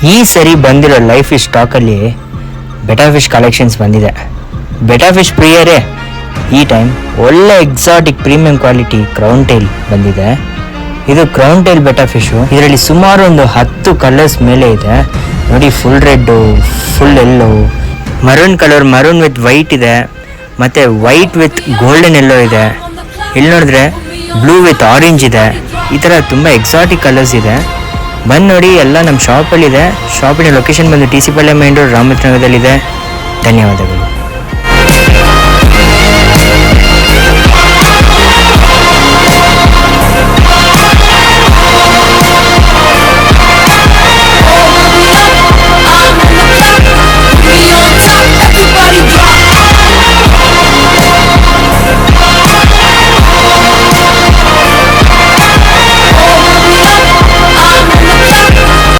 ಈ ಸರಿ ಬಂದಿರೋ ಲೈಫ್ ಫಿಶ್ ಸ್ಟಾಕಲ್ಲಿ ಬೆಟಾ ಫಿಶ್ ಕಲೆಕ್ಷನ್ಸ್ ಬಂದಿದೆ. ಬೆಟಾ ಫಿಶ್ ಪ್ರಿಯರೇ ಈ ಟೈಮ್ ಒಳ್ಳೆ exotic premium quality crown tail ಬಂದಿದೆ. ಇದು ಕ್ರೌನ್ ಟೈಲ್ ಬೆಟಾ ಫಿಶು. ಇದರಲ್ಲಿ ಸುಮಾರು ಒಂದು 10 ಕಲರ್ಸ್ ಮೇಲೆ ಇದೆ ನೋಡಿ. Full red, full yellow, maroon colour, maroon with white ಇದೆ, ಮತ್ತು ವೈಟ್ ವಿತ್ ಗೋಲ್ಡನ್ ಎಲ್ಲೋ ಇದೆ. ಇಲ್ಲಿ ನೋಡಿದ್ರೆ ಬ್ಲೂ ವಿತ್ ಆರೆಂಜ್ ಇದೆ. ಈ ಥರ ತುಂಬ ಎಕ್ಸಾಟಿಕ್ ಕಲರ್ಸ್ ಇದೆ. ಬಂದು ನೋಡಿ, ಎಲ್ಲ ನಮ್ಮ ಶಾಪಲ್ಲಿದೆ. ಶಾಪಿನ ಲೊಕೇಶನ್ ಬಂದು TC ಪಾಳ್ಯ ಮೇನ್ ರೋಡ್, ರಾಮನಗರದಲ್ಲಿದೆ. ಧನ್ಯವಾದಗಳು.